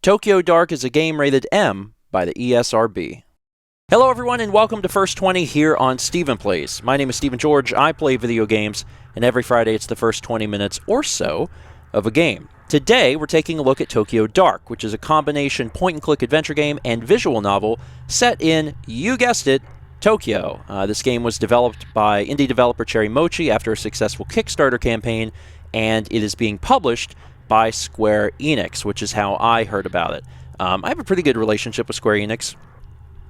Tokyo Dark is a game rated M by the ESRB. Hello everyone and welcome to First 20 here on Stephen Plays. My name is Stephen George, I play video games, and every Friday it's the first 20 minutes or so of a game. Today we're taking a look at Tokyo Dark, which is a combination point-and-click adventure game and visual novel set in, you guessed it, Tokyo. This game was developed by indie developer Cherry Mochi after a successful Kickstarter campaign, and it is being published by Square Enix, which is how I heard about it. I have a pretty good relationship with Square Enix.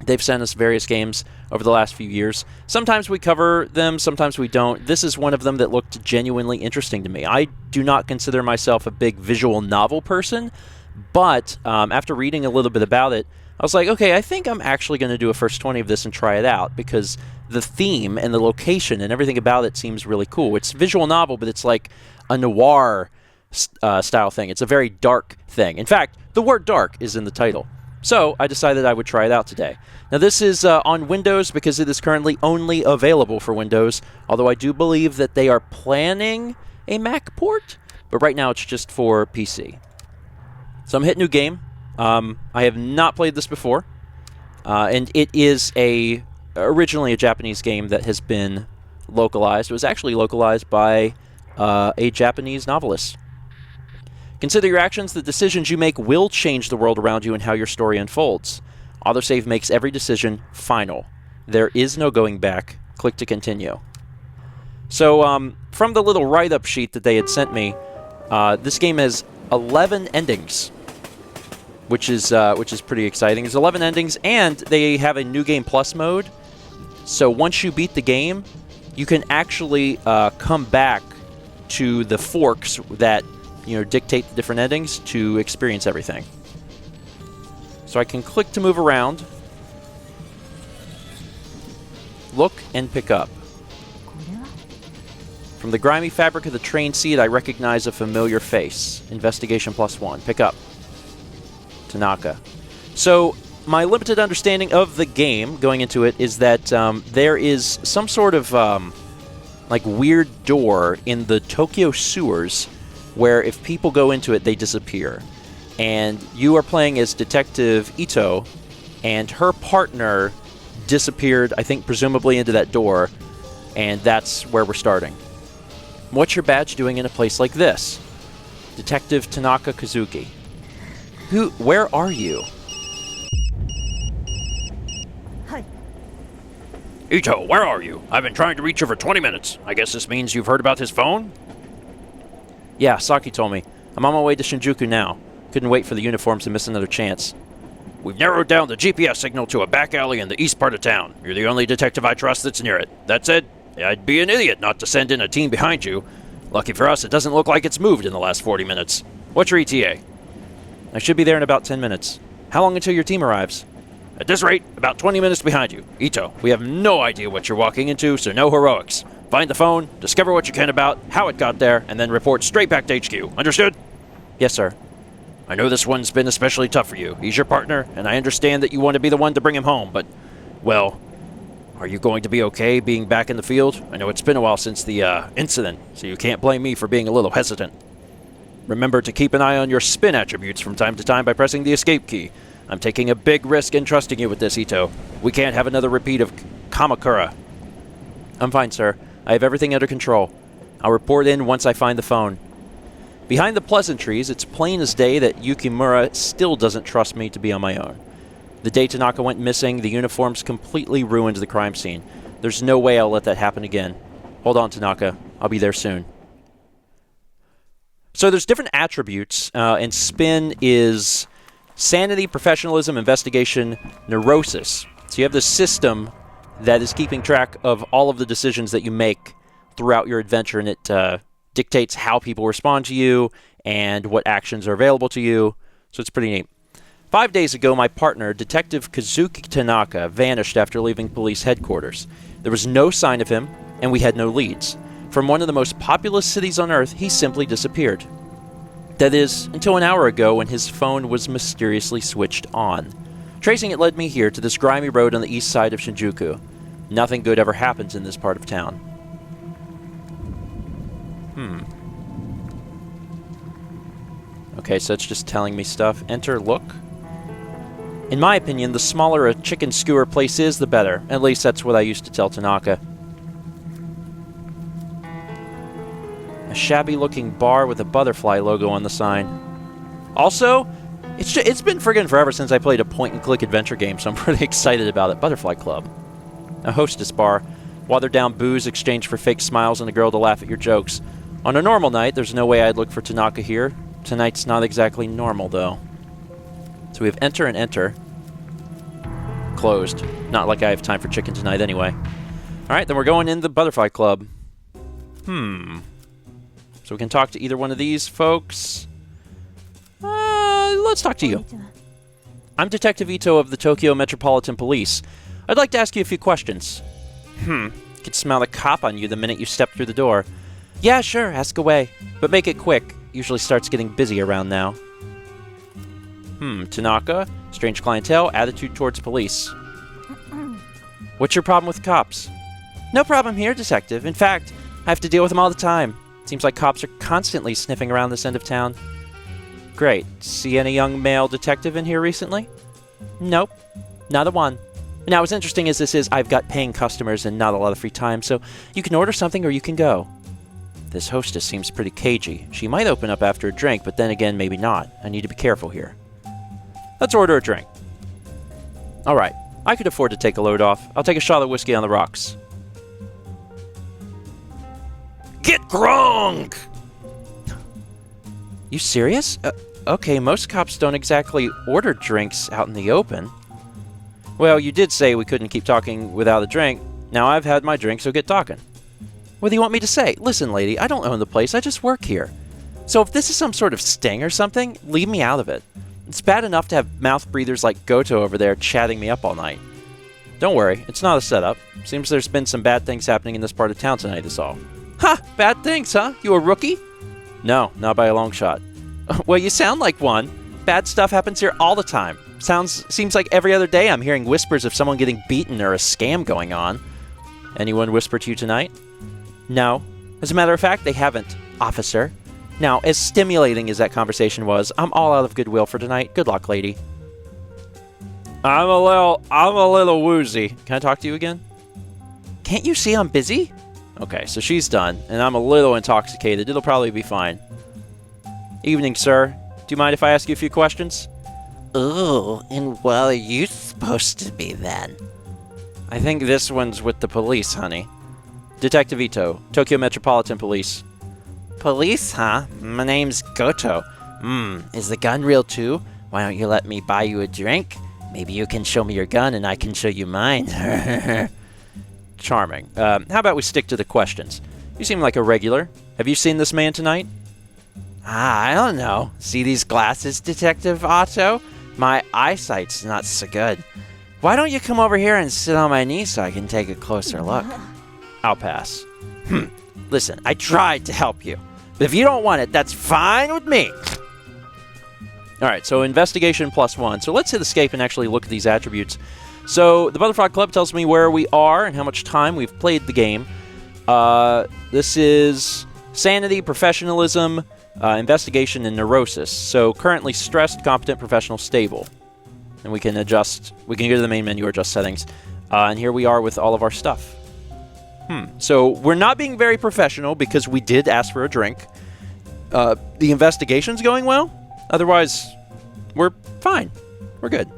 They've sent us various games over the last few years. Sometimes we cover them, sometimes we don't. This is one of them that looked genuinely interesting to me. I do not consider myself a big visual novel person, but after reading a little bit about it, I was like, okay, I think I'm actually going to do a first 20 of this and try it out, because the theme and the location and everything about it seems really cool. It's a visual novel, but it's like a noir style thing. It's a very dark thing. In fact, the word dark is in the title. So I decided I would try it out today. Now this is on Windows because it is currently only available for Windows, although I do believe that they are planning a Mac port, but right now it's just for PC. So I'm hitting new game. I have not played this before, and it is originally a Japanese game that has been localized. It was actually localized by a Japanese novelist. Consider your actions. The decisions you make will change the world around you and how your story unfolds. Autosave makes every decision final. There is no going back. Click to continue. So, from the little write-up sheet that they had sent me, this game has 11 endings, which is pretty exciting. There's 11 endings, and they have a New Game Plus mode. So once you beat the game, you can actually come back to the forks that dictate the different endings to experience everything. So I can click to move around, look, and pick up. From the grimy fabric of the train seat, I recognize a familiar face. Investigation +1. Pick up. Tanaka. So my limited understanding of the game going into it is that there is some sort of like weird door in the Tokyo sewers where if people go into it, they disappear. And you are playing as Detective Ito, and her partner disappeared, I think, presumably into that door, and that's where we're starting. What's your badge doing in a place like this? Detective Tanaka Kazuki. Where are you? Ito, where are you? I've been trying to reach you for 20 minutes. I guess this means you've heard about his phone? Yeah, Saki told me. I'm on my way to Shinjuku now. Couldn't wait for the uniforms to miss another chance. We've narrowed down the GPS signal to a back alley in the east part of town. You're the only detective I trust that's near it. That said, I'd be an idiot not to send in a team behind you. Lucky for us, it doesn't look like it's moved in the last 40 minutes. What's your ETA? I should be there in about 10 minutes. How long until your team arrives? At this rate, about 20 minutes behind you. Ito, we have no idea what you're walking into, so no heroics. Find the phone, discover what you can about how it got there, and then report straight back to HQ. Understood? Yes, sir. I know this one's been especially tough for you. He's your partner, and I understand that you want to be the one to bring him home, but, well, are you going to be okay being back in the field? I know it's been a while since the incident, so you can't blame me for being a little hesitant. Remember to keep an eye on your spin attributes from time to time by pressing the escape key. I'm taking a big risk in trusting you with this, Ito. We can't have another repeat of Kamakura. I'm fine, sir. I have everything under control. I'll report in once I find the phone. Behind the pleasantries, it's plain as day that Yukimura still doesn't trust me to be on my own. The day Tanaka went missing, the uniforms completely ruined the crime scene. There's no way I'll let that happen again. Hold on, Tanaka. I'll be there soon. So there's different attributes, and spin is sanity, professionalism, investigation, neurosis. So you have this system that is keeping track of all of the decisions that you make throughout your adventure, and it dictates how people respond to you and what actions are available to you. So it's pretty neat. 5 days ago, my partner, Detective Kazuki Tanaka, vanished after leaving police headquarters. There was no sign of him, and we had no leads. From one of the most populous cities on Earth, he simply disappeared. That is, until an hour ago when his phone was mysteriously switched on. Tracing it led me here to this grimy road on the east side of Shinjuku. Nothing good ever happens in this part of town. Okay, so it's just telling me stuff. Enter look. In my opinion, the smaller a chicken skewer place is, the better. At least that's what I used to tell Tanaka. A shabby-looking bar with a butterfly logo on the sign. Also, it's been friggin' forever since I played a point-and-click adventure game, so I'm pretty excited about it. Butterfly Club. A hostess bar. Watered down booze exchanged for fake smiles and a girl to laugh at your jokes. On a normal night, there's no way I'd look for Tanaka here. Tonight's not exactly normal, though. So we have enter and enter. Closed. Not like I have time for chicken tonight anyway. Alright, then we're going in the Butterfly Club. So we can talk to either one of these folks. Let's talk to you. I'm Detective Ito of the Tokyo Metropolitan Police. I'd like to ask you a few questions. Could smell the cop on you the minute you step through the door. Yeah, sure, ask away. But make it quick. Usually starts getting busy around now. Tanaka, strange clientele, attitude towards police. What's your problem with cops? No problem here, detective. In fact, I have to deal with them all the time. Seems like cops are constantly sniffing around this end of town. Great. See any young male detective in here recently? Nope. Not a one. Now, as interesting as this is, I've got paying customers and not a lot of free time, so you can order something or you can go. This hostess seems pretty cagey. She might open up after a drink, but then again, maybe not. I need to be careful here. Let's order a drink. Alright, I could afford to take a load off. I'll take a shot of whiskey on the rocks. Get grunk! You serious? Okay, most cops don't exactly order drinks out in the open. Well, you did say we couldn't keep talking without a drink. Now I've had my drink, so get talking. What do you want me to say? Listen, lady, I don't own the place, I just work here. So if this is some sort of sting or something, leave me out of it. It's bad enough to have mouth breathers like Goto over there chatting me up all night. Don't worry, it's not a setup. Seems there's been some bad things happening in this part of town tonight is all. Ha! Bad things, huh? You a rookie? No, not by a long shot. Well, you sound like one. Bad stuff happens here all the time. Seems like every other day I'm hearing whispers of someone getting beaten or a scam going on. Anyone whisper to you tonight? No. As a matter of fact, they haven't, officer. Now, as stimulating as that conversation was, I'm all out of goodwill for tonight. Good luck, lady. I'm a little woozy. Can I talk to you again? Can't you see I'm busy? Okay, so she's done, and I'm a little intoxicated. It'll probably be fine. Evening, sir. Do you mind if I ask you a few questions? Ooh, and what are you supposed to be then? I think this one's with the police, honey. Detective Ito, Tokyo Metropolitan Police. Police, huh? My name's Goto. Is the gun real too? Why don't you let me buy you a drink? Maybe you can show me your gun and I can show you mine. Charming. How about we stick to the questions? You seem like a regular. Have you seen this man tonight? I don't know. See these glasses, Detective Otto? My eyesight's not so good. Why don't you come over here and sit on my knee so I can take a closer look? I'll pass. Listen, I tried to help you. But if you don't want it, that's fine with me. Alright, so investigation +1. So let's hit escape and actually look at these attributes. So the Butterfly Club tells me where we are and how much time we've played the game. This is sanity, professionalism, investigation, and neurosis. So currently stressed, competent, professional, stable. And we can adjust, we can go to the main menu or adjust settings. And here we are with all of our stuff. So we're not being very professional because we did ask for a drink. The investigation's going well. Otherwise, we're fine. We're good.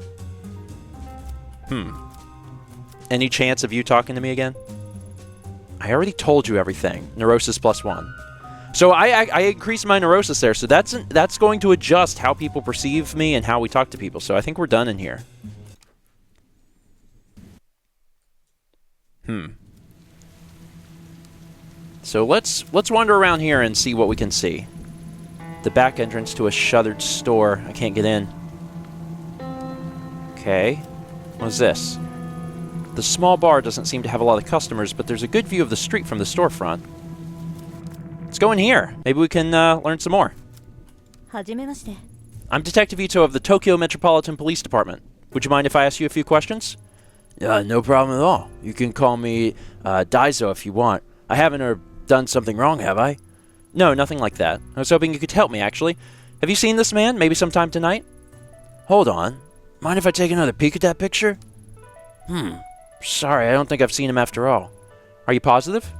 Any chance of you talking to me again? I already told you everything. Neurosis +1. So I increased my neurosis there, so that's going to adjust how people perceive me and how we talk to people. So I think we're done in here. So let's wander around here and see what we can see. The back entrance to a shuttered store. I can't get in. Okay. What's this? The small bar doesn't seem to have a lot of customers, but there's a good view of the street from the storefront. Let's go in here. Maybe we can learn some more. I'm Detective Ito of the Tokyo Metropolitan Police Department. Would you mind if I ask you a few questions? No problem at all. You can call me Daizo if you want. I haven't done something wrong, have I? No, nothing like that. I was hoping you could help me, actually. Have you seen this man? Maybe sometime tonight? Hold on. Mind if I take another peek at that picture? Sorry, I don't think I've seen him after all. Are you positive?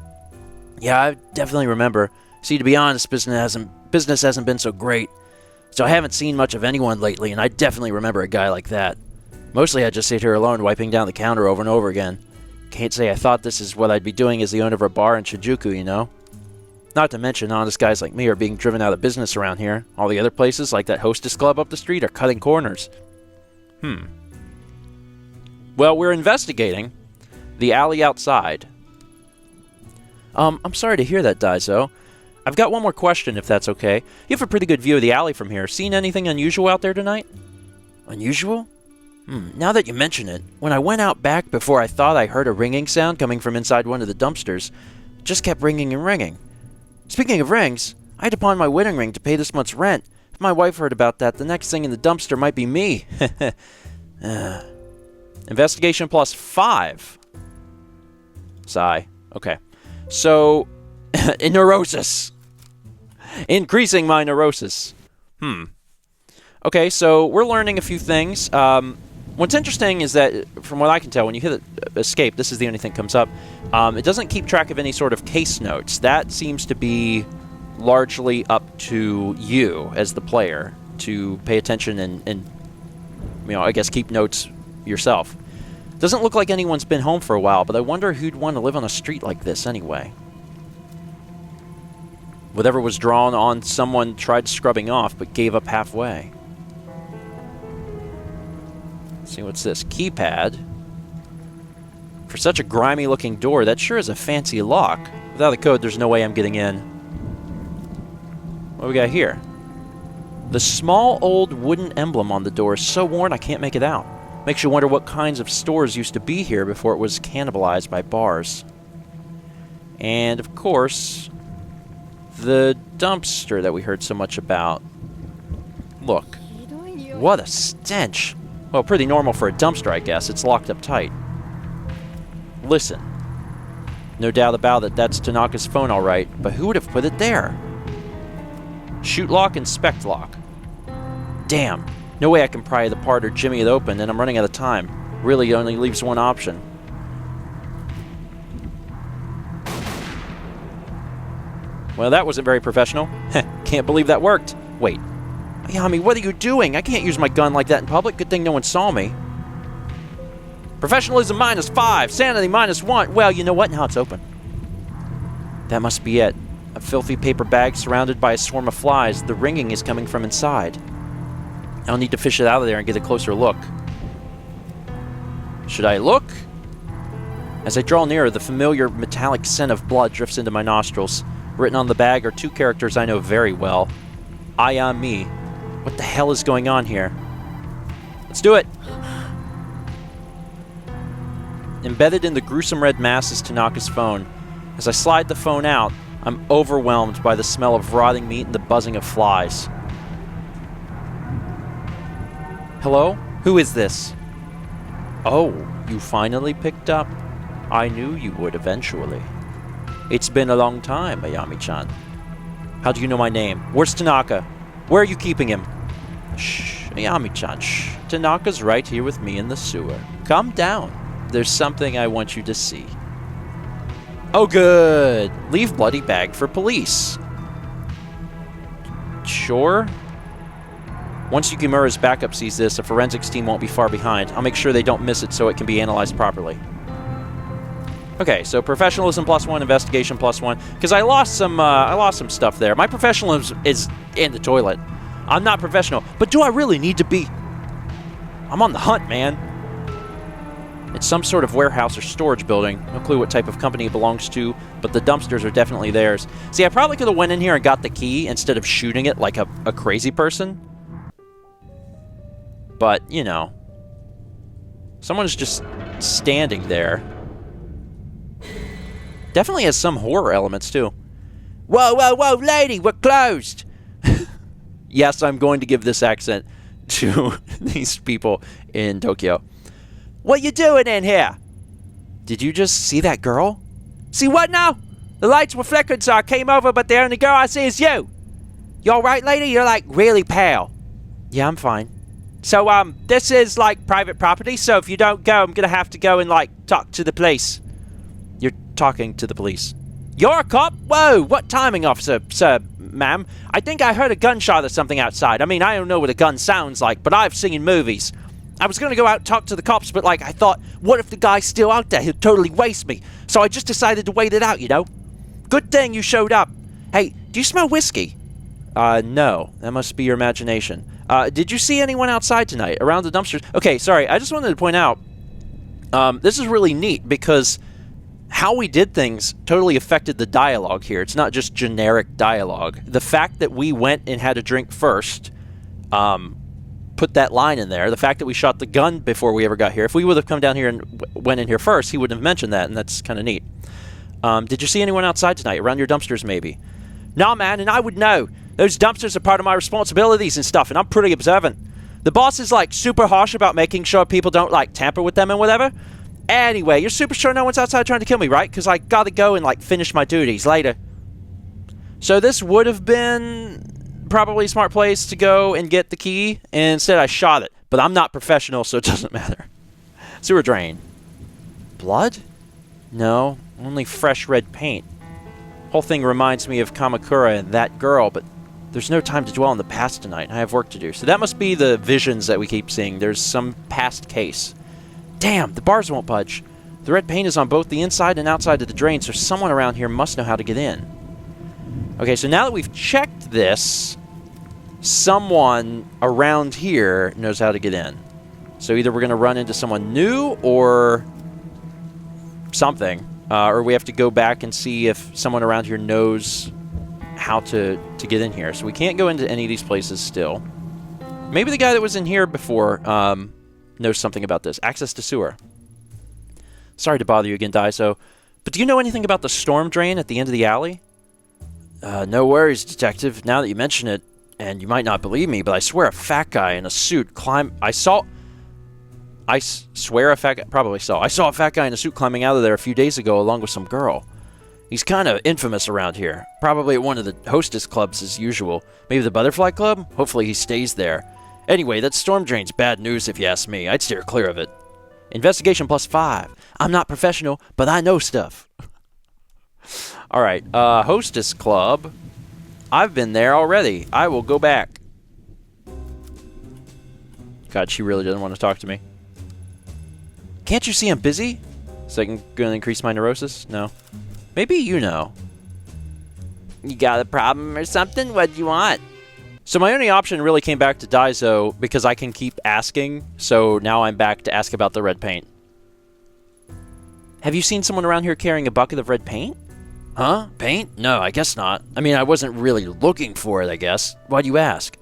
Yeah, I definitely remember. See, to be honest, business hasn't been so great. So I haven't seen much of anyone lately, and I definitely remember a guy like that. Mostly I just sit here alone wiping down the counter over and over again. Can't say I thought this is what I'd be doing as the owner of a bar in Shinjuku, you know? Not to mention, honest guys like me are being driven out of business around here. All the other places, like that hostess club up the street, are cutting corners. Well, we're investigating the alley outside. I'm sorry to hear that, Daiso. I've got one more question, if that's okay. You have a pretty good view of the alley from here. Seen anything unusual out there tonight? Unusual? Now that you mention it, when I went out back before I thought I heard a ringing sound coming from inside one of the dumpsters, it just kept ringing and ringing. Speaking of rings, I had to pawn my wedding ring to pay this month's rent. If my wife heard about that, the next thing in the dumpster might be me. Investigation plus 5. Sigh. Okay. So, neurosis. Increasing my neurosis. Okay, so we're learning a few things. What's interesting is that, from what I can tell, when you hit escape, this is the only thing that comes up, it doesn't keep track of any sort of case notes. That seems to be largely up to you as the player to pay attention and I guess keep notes yourself. Doesn't look like anyone's been home for a while, but I wonder who'd want to live on a street like this anyway. Whatever was drawn on someone tried scrubbing off, but gave up halfway. Let's see, what's this? Keypad. For such a grimy-looking door, that sure is a fancy lock. Without a code, there's no way I'm getting in. What do we got here? The small old wooden emblem on the door is so worn I can't make it out. Makes you wonder what kinds of stores used to be here before it was cannibalized by bars. And, of course, the dumpster that we heard so much about. Look. What a stench. Well, pretty normal for a dumpster, I guess. It's locked up tight. Listen. No doubt about it, that's Tanaka's phone, all right. But who would have put it there? Shoot lock and spect lock. Damn. No way I can pry it apart or jimmy it open, and I'm running out of time. Really only leaves one option. Well, that wasn't very professional. Can't believe that worked. Wait. Ayami, what are you doing? I can't use my gun like that in public. Good thing no one saw me. Professionalism minus 5. Sanity minus 1. Well, you know what? Now it's open. That must be it. A filthy paper bag surrounded by a swarm of flies. The ringing is coming from inside. I'll need to fish it out of there and get a closer look. Should I look? As I draw nearer, the familiar metallic scent of blood drifts into my nostrils. Written on the bag are 2 characters I know very well. I am me. What the hell is going on here? Let's do it! Embedded in the gruesome red mass is Tanaka's phone. As I slide the phone out, I'm overwhelmed by the smell of rotting meat and the buzzing of flies. Hello? Who is this? Oh, you finally picked up. I knew you would eventually. It's been a long time, Ayami-chan. How do you know my name? Where's Tanaka? Where are you keeping him? Shh, Ayami-chan, shh. Tanaka's right here with me in the sewer. Calm down. There's something I want you to see. Oh, good. Leave bloody bag for police. Sure. Once Yukimura's backup sees this, a forensics team won't be far behind. I'll make sure they don't miss it so it can be analyzed properly. Okay, so professionalism plus 1, investigation plus 1. Because I lost some stuff there. My professionalism is in the toilet. I'm not professional, but do I really need to be? I'm on the hunt, man. It's some sort of warehouse or storage building. No clue what type of company it belongs to, but the dumpsters are definitely theirs. See, I probably could have went in here and got the key instead of shooting it like a crazy person. But, you know, someone's just standing there. Definitely has some horror elements, too. Whoa, whoa, whoa, lady, we're closed! Yes, I'm going to give this accent to these people in Tokyo. What you doing in here? Did you just see that girl? See what now? The lights were flickering, so I came over, but the only girl I see is you. You alright, lady? You're, like, really pale. Yeah, I'm fine. So, this is, like, private property, so if you don't go, I'm gonna have to go and, like, talk to the police. You're talking to the police. You're a cop? Whoa, what timing, officer, sir, ma'am? I think I heard a gunshot or something outside. I mean, I don't know what a gun sounds like, but I've seen movies. I was gonna go out and talk to the cops, but, like, I thought, what if the guy's still out there? He'll totally waste me. So I just decided to wait it out, you know? Good thing you showed up. Hey, do you smell whiskey? No. That must be your imagination. Did you see anyone outside tonight, around the dumpsters? Okay, sorry, I just wanted to point out, this is really neat, because how we did things totally affected the dialogue here. It's not just generic dialogue. The fact that we went and had a drink first, put that line in there. The fact that we shot the gun before we ever got here. If we would have come down here and went in here first, he wouldn't have mentioned that, and that's kind of neat. Did you see anyone outside tonight, around your dumpsters maybe? Nah, man, and I would know. Those dumpsters are part of my responsibilities and stuff, and I'm pretty observant. The boss is, like, super harsh about making sure people don't, like, tamper with them and whatever. Anyway, you're super sure no one's outside trying to kill me, right? Because I gotta go and, like, finish my duties later. So this would have been probably a smart place to go and get the key, and instead I shot it. But I'm not professional, so it doesn't matter. Sewer drain. Blood? No, only fresh red paint. Whole thing reminds me of Kamakura and that girl, but there's no time to dwell on the past tonight. I have work to do. So that must be the visions that we keep seeing. There's some past case. Damn, the bars won't budge. The red paint is on both the inside and outside of the drain, so someone around here must know how to get in. Okay, so now that we've checked this, someone around here knows how to get in. So either we're going to run into someone new or something, or we have to go back and see if someone around here knows how to get in here. So we can't go into any of these places still. Maybe the guy that was in here before knows something about this. Access to sewer. Sorry to bother you again, Daiso, but do you know anything about the storm drain at the end of the alley? No worries, detective. Now that you mention it, and you might not believe me, but I swear a fat guy in a suit I saw a fat guy in a suit climbing out of there a few days ago along with some girl. He's kind of infamous around here. Probably at one of the hostess clubs as usual. Maybe the Butterfly Club? Hopefully he stays there. Anyway, that storm drain's bad news if you ask me. I'd steer clear of it. Investigation +5. I'm not professional, but I know stuff. Alright, hostess club. I've been there already. I will go back. God, she really doesn't want to talk to me. Can't you see I'm busy? So I can go and increase my neurosis? No. Maybe you know. You got a problem or something? What do you want? So my only option really came back to Daiso because I can keep asking. So now I'm back to ask about the red paint. Have you seen someone around here carrying a bucket of red paint? Huh? Paint? No, I guess not. I mean, I wasn't really looking for it, I guess. Why'd you ask?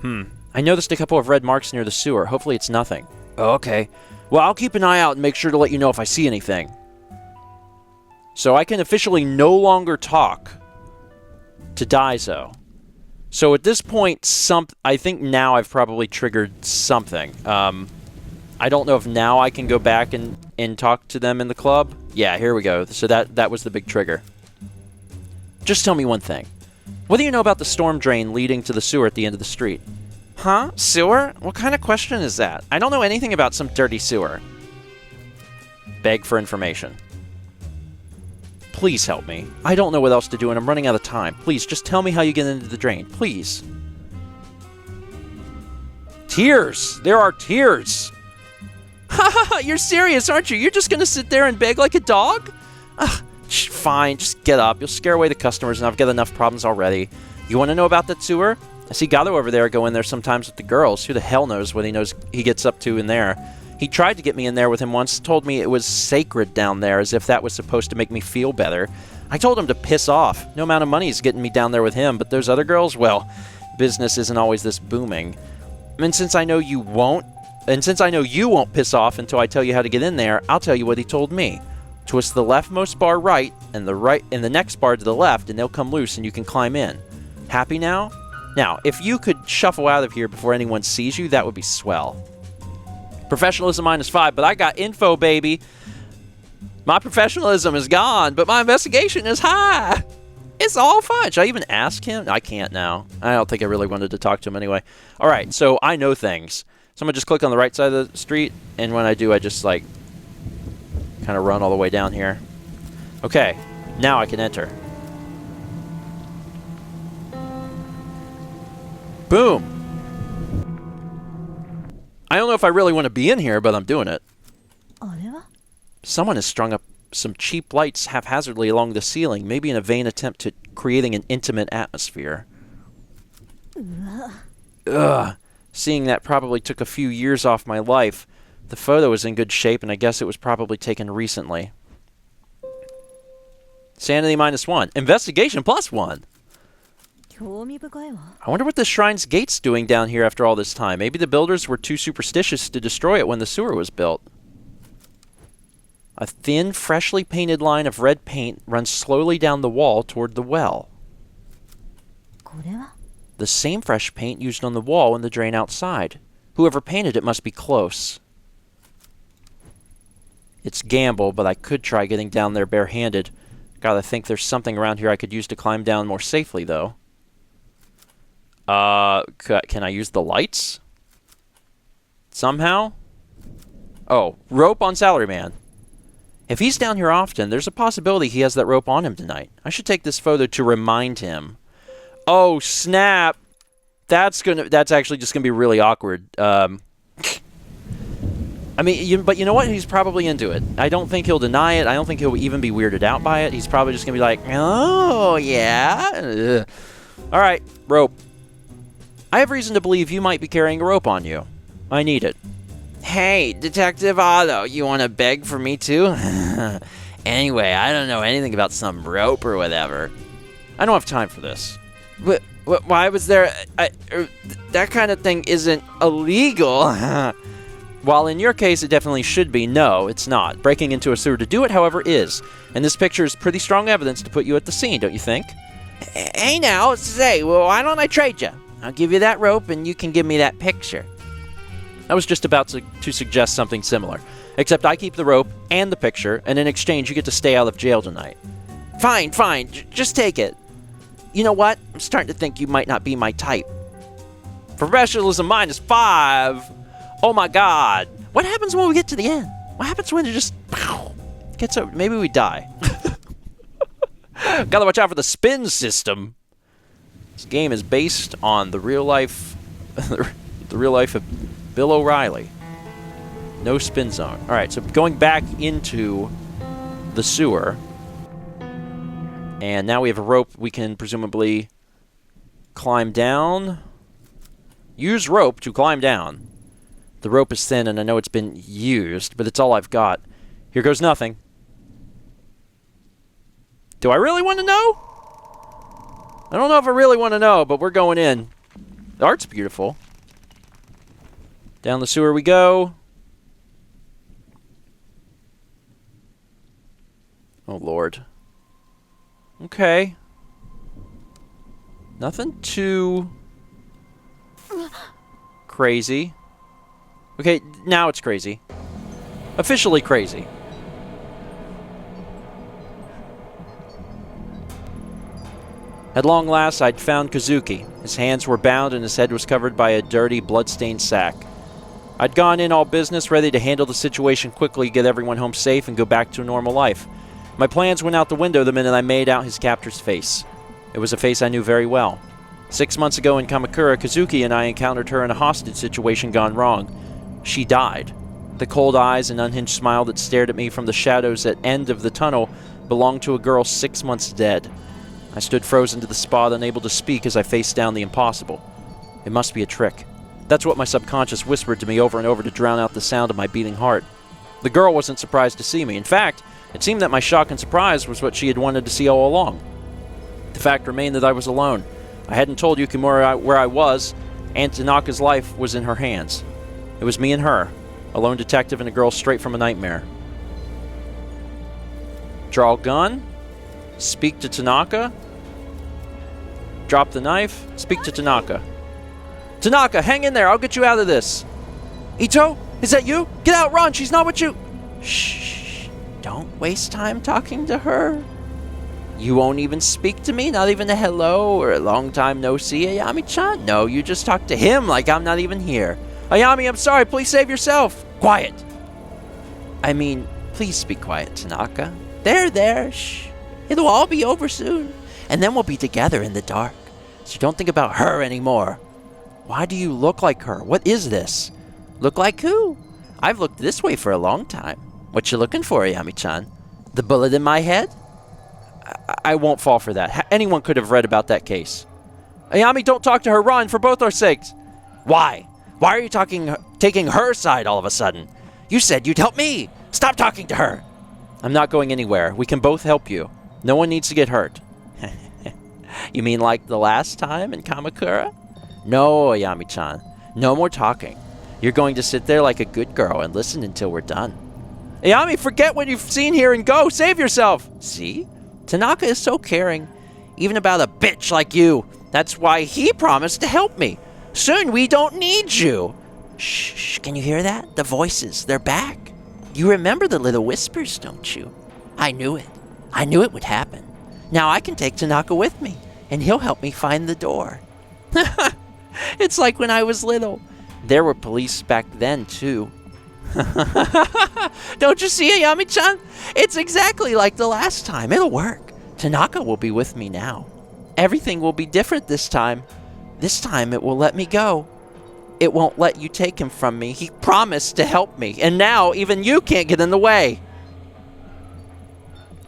I noticed a couple of red marks near the sewer. Hopefully it's nothing. Oh, okay. Well, I'll keep an eye out and make sure to let you know if I see anything. So I can officially no longer talk to Daiso. So at this point, I think now I've probably triggered something. I don't know if now I can go back and talk to them in the club. Yeah, here we go. So that was the big trigger. Just tell me one thing. What do you know about the storm drain leading to the sewer at the end of the street? Huh? Sewer? What kind of question is that? I don't know anything about some dirty sewer. Beg for information. Please help me. I don't know what else to do and I'm running out of time. Please, just tell me how you get into the drain. Please. Tears! There are tears! Ha ha ha! You're serious, aren't you? You're just gonna sit there and beg like a dog? Ugh, fine, just get up. You'll scare away the customers and I've got enough problems already. You want to know about that sewer? I see Gato over there go in there sometimes with the girls. Who the hell knows what he gets up to in there? He tried to get me in there with him once, told me it was sacred down there, as if that was supposed to make me feel better. I told him to piss off. No amount of money is getting me down there with him, but those other girls, well, business isn't always this booming. And since I know you won't piss off until I tell you how to get in there, I'll tell you what he told me. Twist the leftmost bar right, and the next bar to the left, and they'll come loose and you can climb in. Happy now? Now, if you could shuffle out of here before anyone sees you, that would be swell. Professionalism -5, but I got info, baby. My professionalism is gone, but my investigation is high. It's all fine. Should I even ask him? I can't now. I don't think I really wanted to talk to him anyway. All right, so I know things. So I'm going to just click on the right side of the street, and when I do, I just, like, kind of run all the way down here. Okay, now I can enter. Boom. I don't know if I really want to be in here, but I'm doing it. Someone has strung up some cheap lights haphazardly along the ceiling, maybe in a vain attempt at creating an intimate atmosphere. Ugh. Seeing that probably took a few years off my life. The photo is in good shape, and I guess it was probably taken recently. Sanity -1. Investigation +1. I wonder what the shrine's gate's doing down here after all this time. Maybe the builders were too superstitious to destroy it when the sewer was built. A thin, freshly painted line of red paint runs slowly down the wall toward the well. The same fresh paint used on the wall in the drain outside. Whoever painted it must be close. It's gamble, but I could try getting down there barehanded. Gotta think there's something around here I could use to climb down more safely, though. Can I use the lights? Somehow? Oh, rope on Salaryman. If he's down here often, there's a possibility he has that rope on him tonight. I should take this photo to remind him. Oh, snap! That's actually just gonna be really awkward. I mean, but you know what? He's probably into it. I don't think he'll deny it. I don't think he'll even be weirded out by it. He's probably just gonna be like, oh, yeah? Ugh. All right, rope. I have reason to believe you might be carrying a rope on you. I need it. Hey, Detective Otto, you want to beg for me too? Anyway, I don't know anything about some rope or whatever. I don't have time for this. But why was there... that kind of thing isn't illegal. While in your case it definitely should be, no, it's not. Breaking into a sewer to do it, however, is. And this picture is pretty strong evidence to put you at the scene, don't you think? Hey now, say, well, why don't I trade you? I'll give you that rope and you can give me that picture. I was just about to suggest something similar. Except I keep the rope and the picture, and in exchange you get to stay out of jail tonight. Fine, just take it. You know what? I'm starting to think you might not be my type. Professionalism -5. Oh my god. What happens when we get to the end? What happens when it just gets over? Maybe we die. Gotta watch out for the spin system. This game is based on the real life the real life of Bill O'Reilly. No spin zone. Alright, so going back into the sewer. And now we have a rope we can presumably climb down. Use rope to climb down. The rope is thin and I know it's been used, but it's all I've got. Here goes nothing. Do I really want to know? I don't know if I really want to know, but we're going in. The art's beautiful. Down the sewer we go. Oh, Lord. Okay. Nothing too crazy. Okay, now it's crazy. Officially crazy. At long last, I'd found Kazuki. His hands were bound and his head was covered by a dirty, blood-stained sack. I'd gone in all business, ready to handle the situation quickly, get everyone home safe, and go back to a normal life. My plans went out the window the minute I made out his captor's face. It was a face I knew very well. 6 months ago in Kamakura, Kazuki and I encountered her in a hostage situation gone wrong. She died. The cold eyes and unhinged smile that stared at me from the shadows at end of the tunnel belonged to a girl 6 months dead. I stood frozen to the spot, unable to speak as I faced down the impossible. It must be a trick. That's what my subconscious whispered to me over and over to drown out the sound of my beating heart. The girl wasn't surprised to see me. In fact, it seemed that my shock and surprise was what she had wanted to see all along. The fact remained that I was alone. I hadn't told Yukimura where I was, and Tanaka's life was in her hands. It was me and her, a lone detective and a girl straight from a nightmare. Draw gun? Speak to Tanaka? Drop the knife? Speak to Tanaka. Tanaka, hang in there. I'll get you out of this. Ito? Is that you? Get out, run. She's not with you. Shh. Don't waste time talking to her. You won't even speak to me? Not even a hello or a long time no see, Ayami-chan? No, you just talk to him like I'm not even here. Ayami, I'm sorry. Please save yourself. Quiet. I mean, please be quiet, Tanaka. There. Shh. It'll all be over soon. And then we'll be together in the dark. So don't think about her anymore. Why do you look like her? What is this? Look like who? I've looked this way for a long time. What you looking for, Ayami-chan? The bullet in my head? I won't fall for that. Anyone could have read about that case. Ayami, don't talk to her. Run, for both our sakes. Why? Why are you taking her side all of a sudden? You said you'd help me. Stop talking to her. I'm not going anywhere. We can both help you. No one needs to get hurt. You mean like the last time in Kamakura? No, Ayami-chan. No more talking. You're going to sit there like a good girl and listen until we're done. Ayami, forget what you've seen here and go. Save yourself. See? Tanaka is so caring. Even about a bitch like you. That's why he promised to help me. Soon we don't need you. Shh, can you hear that? The voices, they're back. You remember the little whispers, don't you? I knew it. I knew it would happen. Now I can take Tanaka with me, and he'll help me find the door. It's like when I was little. There were police back then, too. Don't you see, Ayami-chan? It's exactly like the last time. It'll work. Tanaka will be with me now. Everything will be different this time. This time it will let me go. It won't let you take him from me. He promised to help me, and now even you can't get in the way.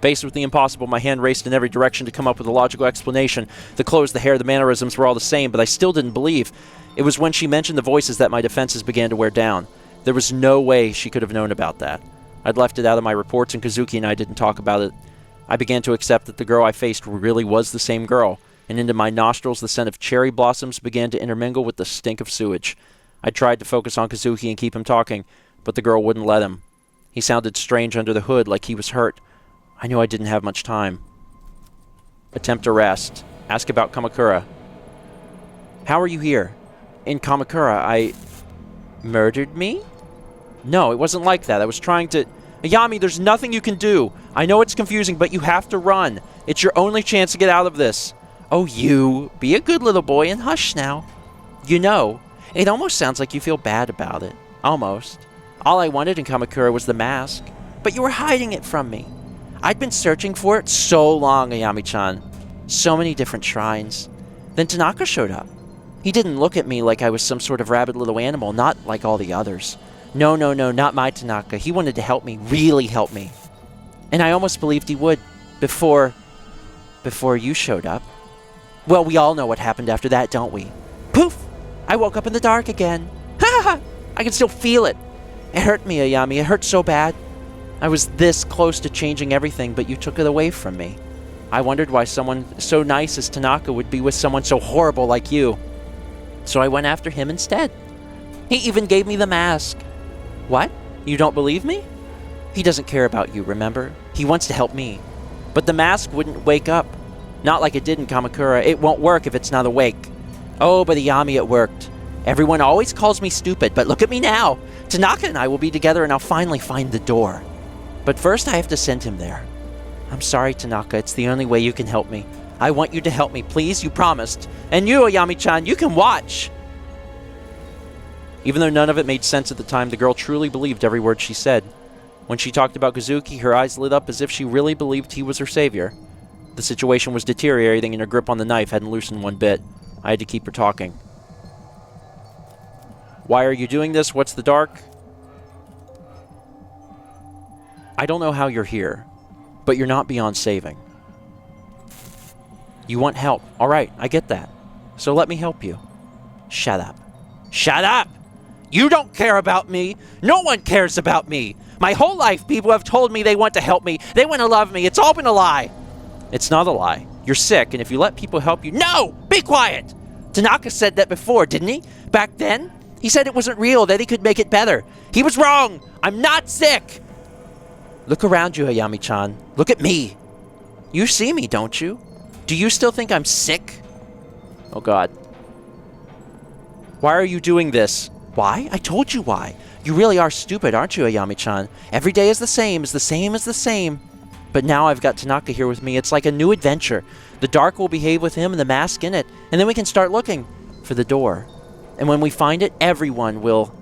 Faced with the impossible, my hand raced in every direction to come up with a logical explanation. The clothes, the hair, the mannerisms were all the same, but I still didn't believe. It was when she mentioned the voices that my defenses began to wear down. There was no way she could have known about that. I'd left it out of my reports, and Kazuki and I didn't talk about it. I began to accept that the girl I faced really was the same girl, and into my nostrils the scent of cherry blossoms began to intermingle with the stink of sewage. I tried to focus on Kazuki and keep him talking, but the girl wouldn't let him. He sounded strange under the hood, like he was hurt. I knew I didn't have much time. Attempt to rest. Ask about Kamakura. How are you here? In Kamakura, I... Murdered me? No, it wasn't like that. I was trying to... Ayami, there's nothing you can do. I know it's confusing, but you have to run. It's your only chance to get out of this. Oh, you. Be a good little boy and hush now. You know, it almost sounds like you feel bad about it. Almost. All I wanted in Kamakura was the mask. But you were hiding it from me. I'd been searching for it so long, Ayami-chan. So many different shrines. Then Tanaka showed up. He didn't look at me like I was some sort of rabid little animal, not like all the others. No, not my Tanaka. He wanted to help me, really help me. And I almost believed he would, before you showed up. Well, we all know what happened after that, don't we? Poof! I woke up in the dark again. Ha ha! I can still feel it. It hurt me, Ayami. It hurt so bad. I was this close to changing everything, but you took it away from me. I wondered why someone so nice as Tanaka would be with someone so horrible like you. So I went after him instead. He even gave me the mask. What? You don't believe me? He doesn't care about you, remember? He wants to help me. But the mask wouldn't wake up. Not like it did in Kamakura. It won't work if it's not awake. Oh, but Ayami, it worked. Everyone always calls me stupid, but look at me now. Tanaka and I will be together and I'll finally find the door. But first I have to send him there. I'm sorry, Tanaka. It's the only way you can help me. I want you to help me, please. You promised. And you, Ayami-chan, you can watch. Even though none of it made sense at the time, the girl truly believed every word she said. When she talked about Kazuki, her eyes lit up as if she really believed he was her savior. The situation was deteriorating and her grip on the knife hadn't loosened one bit. I had to keep her talking. Why are you doing this? What's the dark? I don't know how you're here, but you're not beyond saving. You want help. All right, I get that. So let me help you. Shut up. Shut up! You don't care about me. No one cares about me. My whole life, people have told me they want to help me. They want to love me. It's all been a lie. It's not a lie. You're sick, and if you let people help you... No! Be quiet! Tanaka said that before, didn't he? Back then? He said it wasn't real, that he could make it better. He was wrong! I'm not sick! Look around you, Ayami-chan. Look at me. You see me, don't you? Do you still think I'm sick? Oh, God. Why are you doing this? Why? I told you why. You really are stupid, aren't you, Ayami-chan? Every day is the same, is the same, is the same. But now I've got Tanaka here with me. It's like a new adventure. The dark will behave with him and the mask in it. And then we can start looking for the door. And when we find it, everyone will...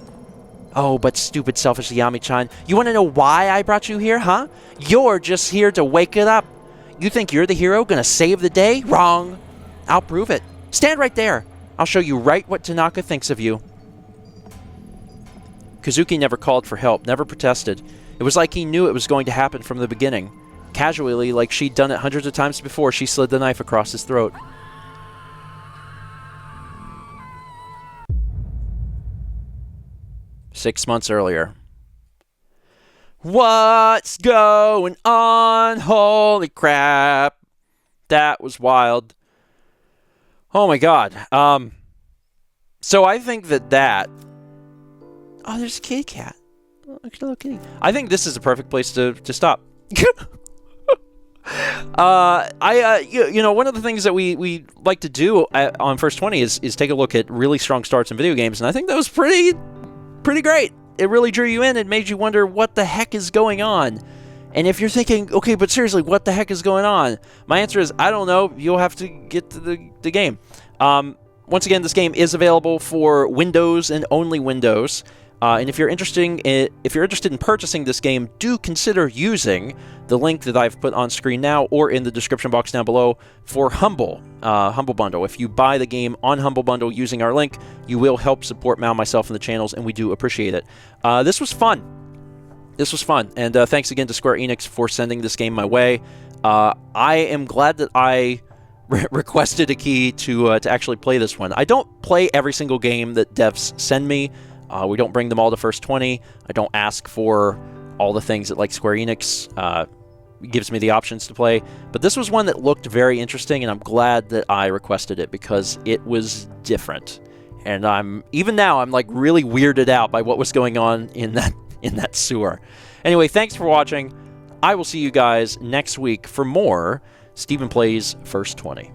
Oh, but stupid, selfish Yami-chan. You want to know why I brought you here, huh? You're just here to wake it up. You think you're the hero gonna save the day? Wrong. I'll prove it. Stand right there. I'll show you right what Tanaka thinks of you. Kazuki never called for help, never protested. It was like he knew it was going to happen from the beginning. Casually, like she'd done it hundreds of times before, she slid the knife across his throat. "6 months earlier. What's going on? Holy crap. That was wild. Oh my god. So I think that... Oh, there's a kitty cat. Look at the little kitty. I think this is a perfect place to stop. You know, one of the things that we like to do on First 20 is take a look at really strong starts in video games, and I think that was pretty great. It really drew you in. It made you wonder what the heck is going on. And if you're thinking, okay, but seriously, what the heck is going on? My answer is, I don't know. You'll have to get to the game. Once again, this game is available for Windows and only Windows. And if you're interested in purchasing this game, do consider using the link that I've put on screen now or in the description box down below for Humble Bundle. If you buy the game on Humble Bundle using our link, you will help support Mal, myself, and the channels, and we do appreciate it. This was fun. And thanks again to Square Enix for sending this game my way. I am glad that I requested a key to actually play this one. I don't play every single game that devs send me. We don't bring them all to First 20. I don't ask for all the things that like Square Enix gives me the options to play. But this was one that looked very interesting, and I'm glad that I requested it because it was different. And even now I'm like really weirded out by what was going on in that sewer. Anyway, thanks for watching. I will see you guys next week for more Stephen Plays First 20.